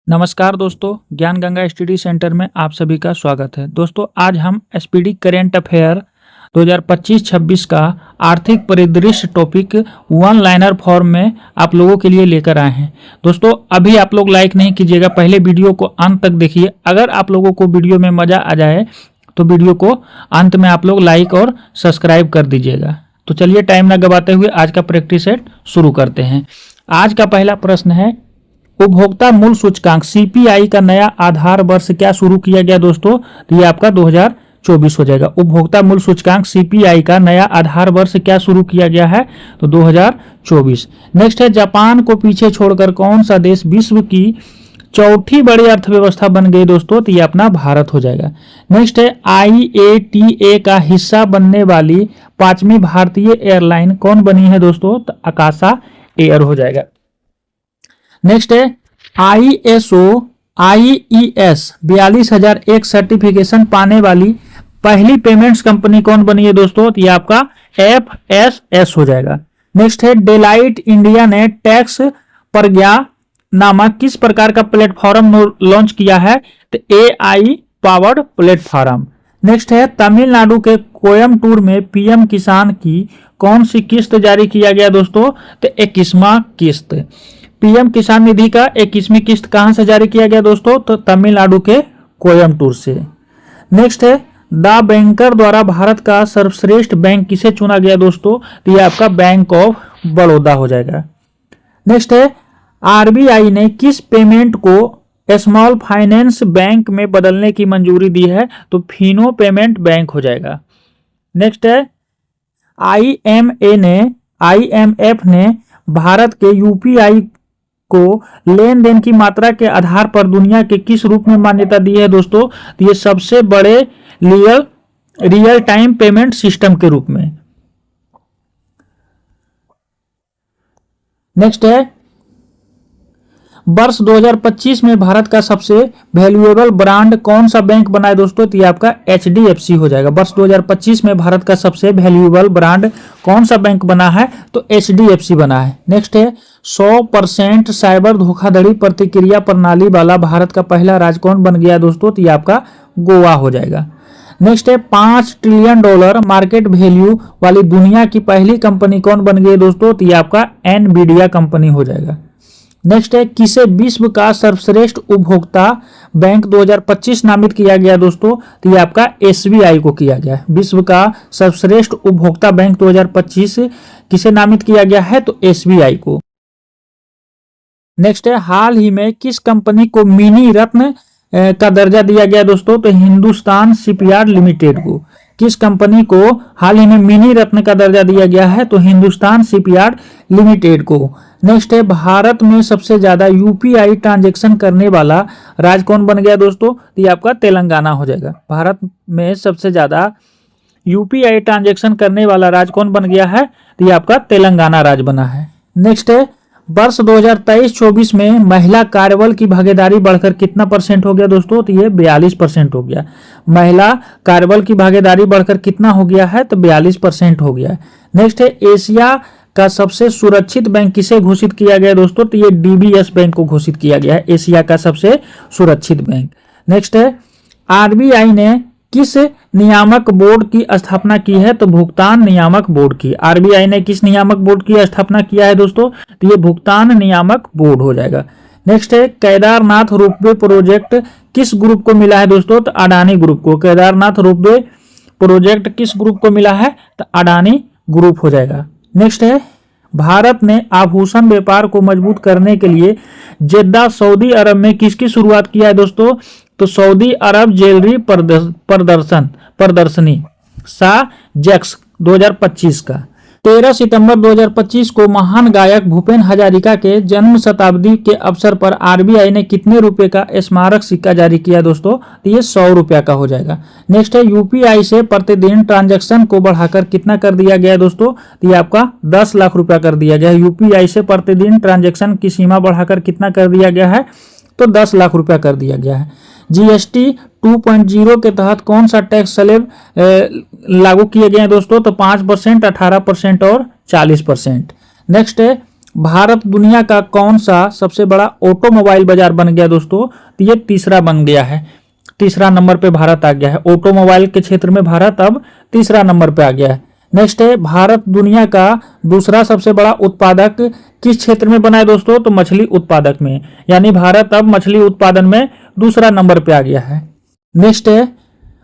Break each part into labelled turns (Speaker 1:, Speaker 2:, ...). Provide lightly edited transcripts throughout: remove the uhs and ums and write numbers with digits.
Speaker 1: नमस्कार दोस्तों, ज्ञान गंगा स्टडी सेंटर में आप सभी का स्वागत है। दोस्तों, आज हम एसपीडी करेंट अफेयर 2025-26 का आर्थिक परिदृश्य टॉपिक वन लाइनर फॉर्म में आप लोगों के लिए लेकर आए हैं। दोस्तों, अभी आप लोग लाइक नहीं कीजिएगा, पहले वीडियो को अंत तक देखिए। अगर आप लोगों को वीडियो में मज़ा आ जाए तो वीडियो को अंत में आप लोग लाइक और सब्सक्राइब कर दीजिएगा। तो चलिए टाइम न गवाते हुए आज का प्रैक्टिस सेट शुरू करते हैं। आज का पहला प्रश्न है, उपभोक्ता मूल्य सूचकांक सीपीआई का नया आधार वर्ष क्या शुरू किया गया। दोस्तों, तो ये आपका 2024 हो जाएगा। उपभोक्ता मूल्य सूचकांक सीपीआई का नया आधार वर्ष क्या शुरू किया गया है, तो 2024। नेक्स्ट है, जापान को पीछे छोड़कर कौन सा देश विश्व की चौथी बड़ी अर्थव्यवस्था बन गई। दोस्तों, तो ये अपना भारत हो जाएगा। नेक्स्ट है, IATA का हिस्सा बनने वाली 5वीं भारतीय एयरलाइन कौन बनी है। दोस्तों, तो आकाशा एयर हो जाएगा। नेक्स्ट है, ISO/IES 42001 सर्टिफिकेशन पाने वाली पहली पेमेंट्स कंपनी कौन बनी है। दोस्तों, तो ये आपका FSS हो जाएगा। नेक्स्ट है, डेलाइट इंडिया ने टैक्स प्रज्ञा नामक किस प्रकार का प्लेटफॉर्म लॉन्च किया है, तो AI पावर्ड प्लेटफॉर्म। नेक्स्ट है, तमिलनाडु के कोयम्बटूर में पीएम किसान की कौन सी किस्त जारी किया गया। दोस्तों, तो 21वां किस्त। पीएम किसान निधि का 21वीं किस्त कहां से जारी किया गया। दोस्तों, तो तमिलनाडु के कोयम्बटूर से। नेक्स्ट है, द बैंकर द्वारा भारत का सर्वश्रेष्ठ बैंक किसे चुना गया। दोस्तों, तो ये आपका बैंक ऑफ बड़ौदा हो जाएगा। नेक्स्ट है, आरबीआई ने किस पेमेंट को स्मॉल फाइनेंस बैंक में बदलने की मंजूरी दी है, तो फिनो पेमेंट बैंक हो जाएगा। नेक्स्ट है, IMF ने भारत के यूपीआई को लेन देन की मात्रा के आधार पर दुनिया के किस रूप में मान्यता दी है। दोस्तों, तो ये सबसे बड़े रियल टाइम पेमेंट सिस्टम के रूप में। नेक्स्ट है, वर्ष 2025 में भारत का सबसे वैल्यूएबल ब्रांड कौन सा बैंक बना है। दोस्तों, तो ये आपका HDFC हो जाएगा। वर्ष 2025 में भारत का सबसे वैल्यूएबल ब्रांड कौन सा बैंक बना है, तो HDFC बना है। नेक्स्ट है, 100% साइबर धोखाधड़ी प्रतिक्रिया प्रणाली वाला भारत का पहला राज्य कौन बन गया। दोस्तों, तो ये आपका गोवा हो जाएगा। नेक्स्ट है, $5 ट्रिलियन मार्केट वैल्यू वाली दुनिया की पहली कंपनी कौन बन गई। दोस्तों, तो ये आपका NVIDIA कंपनी हो जाएगा। नेक्स्ट है, किसे विश्व का सर्वश्रेष्ठ उपभोक्ता बैंक 2025 नामित किया गया। दोस्तों, तो ये आपका SBI को किया गया है। विश्व का सर्वश्रेष्ठ उपभोक्ता बैंक 2025 किसे नामित किया गया है, तो SBI को। नेक्स्ट है, हाल ही में किस कंपनी को मिनी रत्न का दर्जा दिया गया। दोस्तों, तो हिंदुस्तान शिपयार्ड लिमिटेड को। किस कंपनी को हाल ही में मिनी रत्न का दर्जा दिया गया है, तो हिंदुस्तान शिपयार्ड लिमिटेड को। नेक्स्ट है, भारत में सबसे ज्यादा यूपीआई ट्रांजैक्शन करने वाला राज्य कौन बन गया। दोस्तों, तो ये आपका तेलंगाना हो जाएगा। भारत में सबसे ज्यादा यूपीआई ट्रांजैक्शन करने वाला राज्य कौन बन गया है, तो ये आपका तेलंगाना राज्य बना है। नेक्स्ट है, वर्ष 2023-24 में महिला कार्यबल की भागीदारी बढ़कर कितना % हो गया। दोस्तों, तो ये 42% हो गया। महिला कार्यबल की भागीदारी बढ़कर कितना हो गया है, तो 42% हो गया है। नेक्स्ट है, एशिया का सबसे सुरक्षित बैंक किसे घोषित किया गया। दोस्तों, तो ये DBS बैंक को घोषित किया गया है, एशिया का सबसे सुरक्षित बैंक। नेक्स्ट है, आरबीआई ने किस नियामक बोर्ड की स्थापना की है, तो भुगतान नियामक बोर्ड की। आरबीआई ने किस नियामक बोर्ड की स्थापना किया है। दोस्तों, तो ये भुगतान नियामक बोर्ड हो जाएगा। नेक्स्ट है, केदारनाथ रोपवे प्रोजेक्ट किस ग्रुप को मिला है। दोस्तों, तो अडानी ग्रुप को। केदारनाथ रोपवे प्रोजेक्ट किस ग्रुप को मिला है, तो अडानी ग्रुप हो जाएगा। नेक्स्ट है, भारत ने आभूषण व्यापार को मजबूत करने के लिए जेद्दा सऊदी अरब में किसकी शुरुआत किया है। दोस्तों, तो सऊदी अरब ज्वेलरी प्रदर्शनी SAJEX 2025 का। 13 सितंबर 2025 को महान गायक भूपेन हजारिका के जन्म शताब्दी के अवसर पर आरबीआई ने कितने रुपए का स्मारक सिक्का जारी किया। दोस्तों, तो ये 100 रुपया का हो जाएगा। नेक्स्ट है, यूपीआई से प्रतिदिन ट्रांजैक्शन को बढ़ाकर कितना कर दिया गया है। दोस्तों, तो ये आपका 10 लाख रुपया कर दिया गया है। यूपीआई से प्रतिदिन ट्रांजैक्शन की सीमा बढ़ाकर कितना कर दिया गया है, तो 10 लाख रुपया कर दिया गया है। GST 2.0 के तहत कौन सा टैक्स स्लैब लागू किए गए हैं। दोस्तों, तो 5%, 18% और 40%। नेक्स्ट है, भारत दुनिया का कौन सा सबसे बड़ा ऑटोमोबाइल बाजार बन गया दोस्तों? तो ये तीसरा बन गया है, तीसरा नंबर पे भारत आ गया है। ऑटोमोबाइल के क्षेत्र में भारत अब तीसरा नंबर पे आ गया है। नेक्स्ट है, भारत दुनिया का दूसरा सबसे बड़ा उत्पादक किस क्षेत्र में बना है दोस्तों? तो मछली उत्पादक में, यानी भारत अब मछली उत्पादन में दूसरा नंबर पे आ गया है। नेक्स्ट है,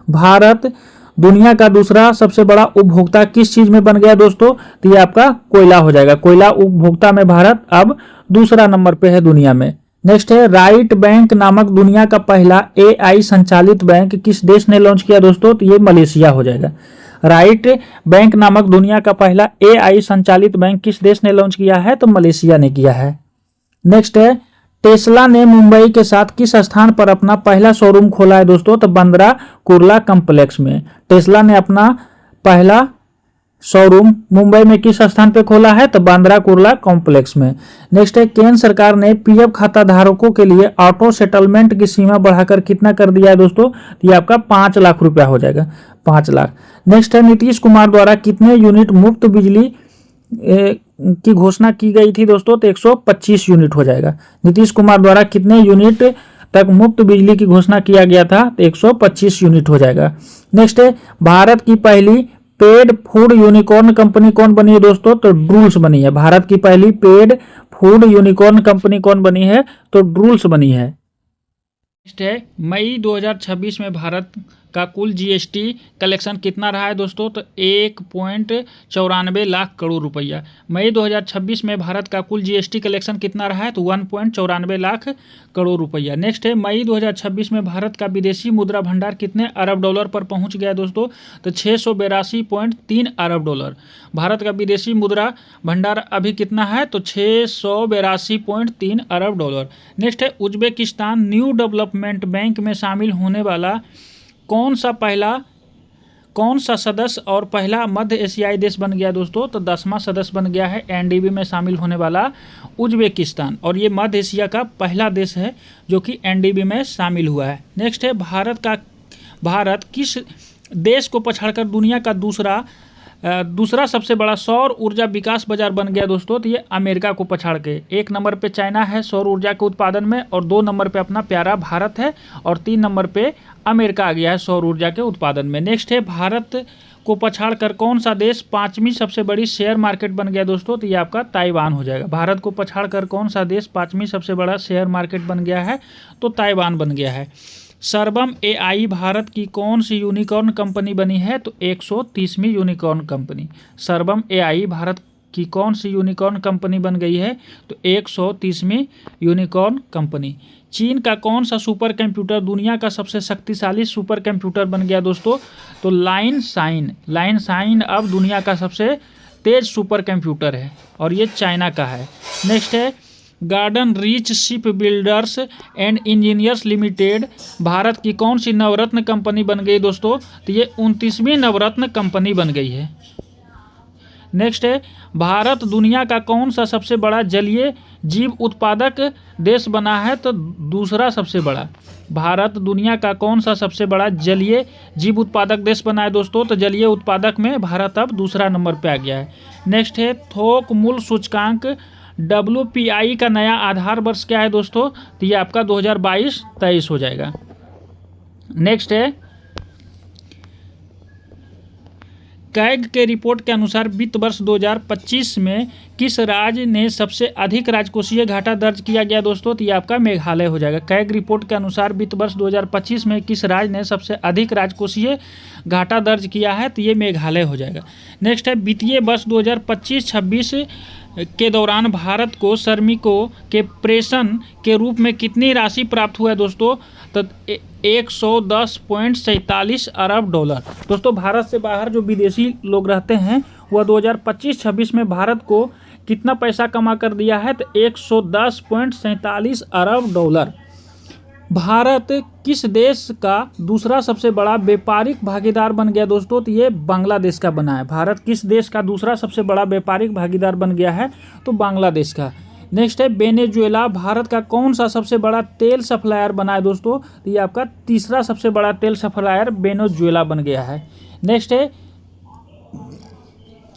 Speaker 1: भारत दुनिया का दूसरा सबसे बड़ा उपभोक्ता किस चीज में बन गया दोस्तों? तो ये आपका कोयला हो जाएगा। कोयला उपभोक्ता में भारत अब दूसरा नंबर पे है दुनिया में। नेक्स्ट है, राइट बैंक नामक दुनिया का पहला AI संचालित बैंक किस देश ने लॉन्च किया दोस्तों? तो ये मलेशिया हो जाएगा। राइट बैंक नामक दुनिया का पहला AI संचालित बैंक किस देश ने लॉन्च किया है? तो मलेशिया ने किया है। नेक्स्ट है, टेस्ला ने मुंबई के साथ किस स्थान पर अपना पहला शोरूम खोला है दोस्तों? तो बांद्रा कुर्ला कॉम्प्लेक्स में टेस्ला ने अपना पहला शोरूम मुंबई में किस स्थान पे खोला है? तो बांद्रा कुर्ला कॉम्प्लेक्स में। नेक्स्ट है, केंद्र सरकार ने PF खाता धारकों के लिए ऑटो सेटलमेंट की सीमा बढ़ाकर कितना कर दिया है दोस्तों? तो ये आपका 5 लाख रुपया हो जाएगा, 5 लाख। नेक्स्ट है, नीतीश कुमार द्वारा कितने यूनिट मुफ्त बिजली की घोषणा की गई थी दोस्तों? तो 125 यूनिट हो जाएगा। नीतीश कुमार द्वारा कितने यूनिट तक मुफ्त बिजली की घोषणा किया गया था? तो 125 यूनिट हो जाएगा। नेक्स्ट है, भारत की पहली पेड फूड यूनिकॉर्न कंपनी कौन बनी है दोस्तों? तो ड्रूल्स बनी है। भारत की पहली पेड फूड यूनिकॉर्न कंपनी कौन बनी है? तो ड्रूल्स बनी है। नेक्स्ट है, मई 2026 में भारत का कुल GST कलेक्शन कितना रहा है दोस्तों? तो 1.94 लाख करोड़ रुपया। मई 2026 में भारत का कुल GST कलेक्शन कितना रहा है? तो 1.94 लाख करोड़ रुपया। नेक्स्ट है, मई 2026 में भारत का विदेशी मुद्रा भंडार कितने अरब डॉलर पर पहुंच गया दोस्तों? तो 682.3 अरब डॉलर। भारत का विदेशी मुद्रा भंडार अभी कितना है? तो 682.3 अरब डॉलर। नेक्स्ट है, उज्बेकिस्तान न्यू डेवलपमेंट बैंक में शामिल होने वाला कौन सा सदस्य और पहला मध्य एशियाई देश बन गया दोस्तों? तो 10वां सदस्य बन गया है NDB में शामिल होने वाला उज्बेकिस्तान, और ये मध्य एशिया का पहला देश है जो कि NDB में शामिल हुआ है। नेक्स्ट है, भारत किस देश को पछाड़कर दुनिया का दूसरा सबसे बड़ा सौर ऊर्जा विकास बाजार बन गया दोस्तों? तो ये अमेरिका को पछाड़ के। 1 नंबर पे चाइना है सौर ऊर्जा के उत्पादन में, और 2 नंबर पे अपना प्यारा भारत है, और 3 नंबर पे अमेरिका आ गया है सौर ऊर्जा के उत्पादन में। नेक्स्ट है, भारत को पछाड़ कर कौन सा देश 5वीं सबसे बड़ी शेयर मार्केट बन गया दोस्तों? तो ये आपका ताइवान हो जाएगा। भारत को पछाड़ कर कौन सा देश 5वीं सबसे बड़ा शेयर मार्केट बन गया है? तो ताइवान बन गया है। सर्वम AI भारत की कौन सी यूनिकॉर्न कंपनी बनी है? तो 130वीं यूनिकॉर्न कंपनी। सर्वम AI भारत की कौन सी यूनिकॉर्न कंपनी बन गई है? तो 130वीं यूनिकॉर्न कंपनी। चीन का कौन सा सुपर कंप्यूटर दुनिया का सबसे शक्तिशाली सुपर कंप्यूटर बन गया दोस्तों? तो लाइन साइन अब दुनिया का सबसे तेज सुपर कंप्यूटर है, और ये चाइना का है। नेक्स्ट है, garden reach ship builders and engineers limited Bharat की कौन सी नवरत्न कंपनी बन गई दोस्तों? तो ये 29वीं नवरत्न कंपनी बन गई है। नेक्स्ट है, भारत दुनिया का कौन सा सबसे बड़ा जलीय जीव उत्पादक देश बना है? तो दूसरा सबसे बड़ा। भारत दुनिया का कौन सा सबसे बड़ा जलीय जीव उत्पादक देश बना है दोस्तों? तो जलीय उत्पादक में भारत अब दूसरा नंबर पे आ गया है। नेक्स्ट है, थोक मूल्य सूचकांक WPI का नया आधार वर्ष क्या है दोस्तों? तो ये आपका 2022-23 हो जाएगा। नेक्स्ट है, कैग के रिपोर्ट के अनुसार वित्त वर्ष 2025 में किस राज्य ने सबसे अधिक राजकोषीय घाटा दर्ज किया गया दोस्तों? तो ये आपका मेघालय हो जाएगा। कैग रिपोर्ट के अनुसार वित्त वर्ष 2025 में किस राज्य ने सबसे अधिक राजकोषीय घाटा दर्ज किया है? तो ये मेघालय हो जाएगा। नेक्स्ट है, वित्तीय वर्ष 2025-26 के दौरान भारत को श्रमिकों के प्रेषण के रूप में कितनी राशि प्राप्त हुआ है दोस्तों? तो 110.47 अरब डॉलर। दोस्तों, भारत से बाहर जो विदेशी लोग रहते हैं वह 2025-26 में भारत को कितना पैसा कमा कर दिया है? तो 110.47 अरब डॉलर। भारत किस देश का दूसरा सबसे बड़ा व्यापारिक भागीदार बन गया दोस्तों? तो ये बांग्लादेश का बना है। भारत किस देश का दूसरा सबसे बड़ा व्यापारिक भागीदार बन गया है? तो बांग्लादेश का। नेक्स्ट है, वेनेजुएला भारत का कौन सा सबसे बड़ा तेल सप्लायर बना है दोस्तों? तो ये आपका तीसरा सबसे बड़ा तेल सप्लायर वेनेजुएला बन गया है। नेक्स्ट है,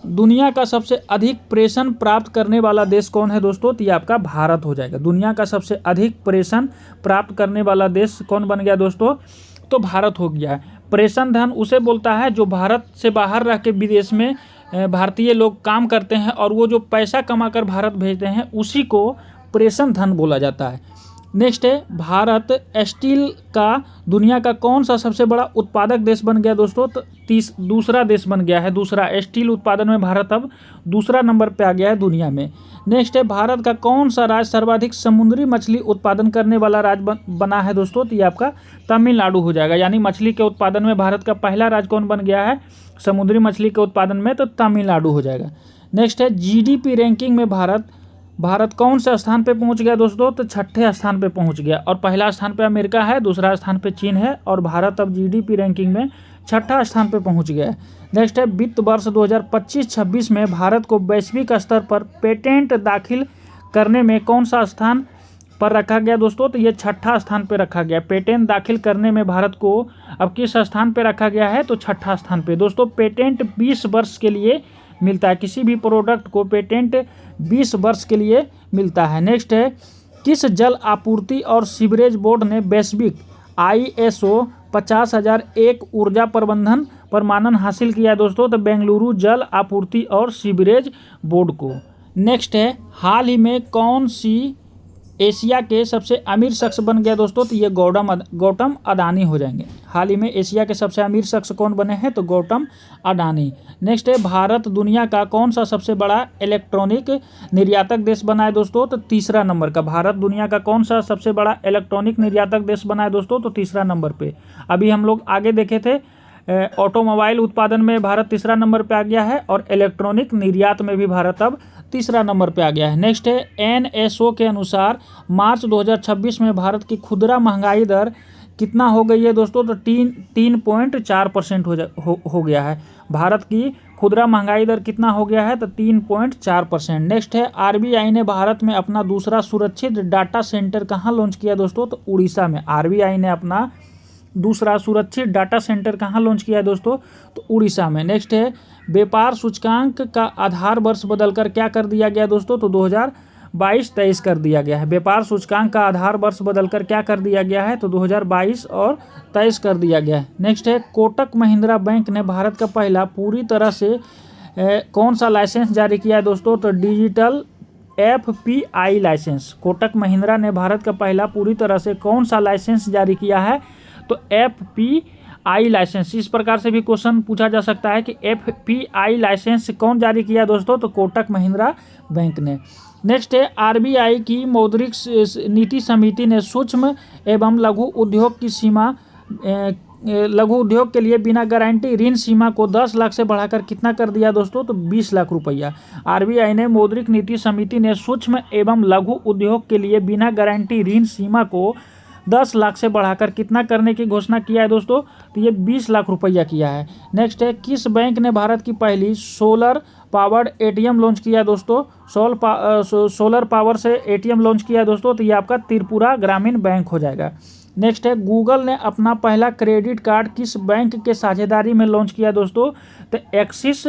Speaker 1: दुनिया का सबसे अधिक प्रेषण प्राप्त करने वाला देश कौन है दोस्तों? तो ये आपका भारत हो जाएगा। दुनिया का सबसे अधिक प्रेषण प्राप्त करने वाला देश कौन बन गया दोस्तों? तो भारत हो गया है। प्रेषण धन उसे बोलता है जो भारत से बाहर रह के विदेश में भारतीय लोग काम करते हैं और वो जो पैसा कमाकर भारत भेजते हैं उसी को प्रेषण धन बोला जाता है। नेक्स्ट है, भारत स्टील का दुनिया का कौन सा सबसे बड़ा उत्पादक देश बन गया दोस्तों? तो दूसरा देश बन गया है। दूसरा स्टील उत्पादन में भारत अब दूसरा नंबर पे आ गया है दुनिया में। नेक्स्ट है, भारत का कौन सा राज्य सर्वाधिक समुद्री मछली उत्पादन करने वाला राज्य बना है दोस्तों? तो ये आपका तमिलनाडु हो जाएगा। यानी मछली के उत्पादन में भारत का पहला राज्य कौन बन गया है समुद्री मछली के उत्पादन में? तो तमिलनाडु हो जाएगा। नेक्स्ट है, जीडीपी रैंकिंग में भारत कौन से स्थान पे पहुंच गया दोस्तों? तो छठे स्थान पे पहुंच गया। और पहला स्थान पे अमेरिका है, दूसरा स्थान पे चीन है और भारत अब जीडीपी रैंकिंग में छठा स्थान पे पहुंच गया है। नेक्स्ट है, वित्त वर्ष 2025-26 में भारत को वैश्विक स्तर पर पेटेंट दाखिल करने में कौन सा स्थान पर रखा गया दोस्तों? तो ये छठा स्थान पे रखा गया। पेटेंट दाखिल करने में भारत को अब किस स्थान पे रखा गया है? तो छठा स्थान पे। दोस्तों पेटेंट 20 वर्ष के लिए मिलता है। किसी भी प्रोडक्ट को पेटेंट 20 वर्ष के लिए मिलता है। नेक्स्ट है, किस जल आपूर्ति और सीवरेज बोर्ड ने वैश्विक ISO 50001 ऊर्जा प्रबंधन प्रमाणन हासिल किया है दोस्तों? तो बेंगलुरु जल आपूर्ति और सीवरेज बोर्ड को। नेक्स्ट है, हाल ही में कौन सी एशिया के सबसे अमीर शख्स बन गया दोस्तों? तो ये गौतम अडानी हो जाएंगे। हाल ही में एशिया के सबसे अमीर शख्स कौन बने हैं? तो गौतम अडानी। नेक्स्ट है, भारत दुनिया का कौन सा सबसे बड़ा इलेक्ट्रॉनिक निर्यातक देश बना है दोस्तों? तो तीसरा नंबर का। भारत दुनिया का कौन सा सबसे बड़ा इलेक्ट्रॉनिक निर्यातक देश बना है दोस्तों? तो तीसरा नंबर पे। अभी हम लोग आगे देखे थे ऑटोमोबाइल उत्पादन में भारत तीसरा नंबर पे आ गया है और इलेक्ट्रॉनिक निर्यात में भी भारत अब तीसरा नंबर पे आ गया है। नेक्स्ट है, NSO के अनुसार मार्च 2026 में भारत की खुदरा महंगाई दर कितना हो गई है दोस्तों? तो 3.4% हो गया है। भारत की खुदरा महंगाई दर कितना हो गया है? तो 3.4%। नेक्स्ट है, RBI ने भारत में अपना दूसरा सुरक्षित डाटा सेंटर कहाँ लॉन्च किया दोस्तों? तो उड़ीसा में। RBI ने अपना दूसरा सुरक्षित डाटा सेंटर कहाँ लॉन्च किया है दोस्तों? तो उड़ीसा में। नेक्स्ट है, व्यापार सूचकांक का आधार वर्ष बदलकर क्या कर दिया गया दोस्तों? तो 2022-23 कर दिया गया है। व्यापार सूचकांक का आधार वर्ष बदलकर क्या कर दिया गया है? तो 2022 और 23 कर दिया गया है। नेक्स्ट है, कोटक महिंद्रा बैंक ने भारत का पहला पूरी तरह से कौन सा लाइसेंस जारी किया है दोस्तों? तो digital FPI licence. Kotak Mahindra ने भारत का पहला पूरी तरह से कौन सा लाइसेंस जारी किया है? तो FPI लाइसेंस। इस प्रकार से भी क्वेश्चन पूछा जा सकता है कि FPI लाइसेंस कौन जारी किया दोस्तों? तो कोटक महिंद्रा बैंक ने। नेक्स्ट है, RBI की मौद्रिक नीति समिति ने सूक्ष्म एवं लघु उद्योग की सीमा लघु उद्योग के लिए बिना गारंटी ऋण सीमा को 10 लाख से बढ़ाकर कितना कर दिया दोस्तों? तो 20 लाख रुपया। RBI ने मौद्रिक नीति समिति ने सूक्ष्म एवं लघु उद्योग के लिए बिना गारंटी ऋण सीमा को 10 लाख से बढ़ाकर कितना करने की घोषणा किया है दोस्तों? तो ये 20 लाख रुपया किया है। नेक्स्ट है, किस बैंक ने भारत की पहली सोलर पावर्ड ATM लॉन्च किया है दोस्तों? सोलर पावर से ATM लॉन्च किया है दोस्तों? तो ये आपका त्रिपुरा ग्रामीण बैंक हो जाएगा। नेक्स्ट है, गूगल ने अपना पहला क्रेडिट कार्ड किस बैंक के साझेदारी में लॉन्च किया दोस्तों? तो एक्सिस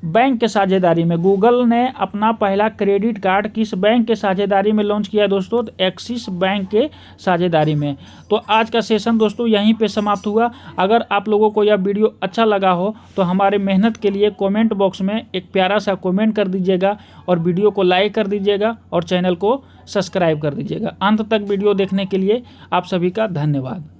Speaker 1: बैंक के साझेदारी में। गूगल ने अपना पहला क्रेडिट कार्ड किस बैंक के साझेदारी में लॉन्च किया दोस्तों? तो एक्सिस बैंक के साझेदारी में। तो आज का सेशन दोस्तों यहीं पे समाप्त हुआ। अगर आप लोगों को यह वीडियो अच्छा लगा हो तो हमारे मेहनत के लिए कमेंट बॉक्स में एक प्यारा सा कमेंट कर दीजिएगा और वीडियो को लाइक कर दीजिएगा और चैनल को सब्सक्राइब कर दीजिएगा। अंत तक वीडियो देखने के लिए आप सभी का धन्यवाद।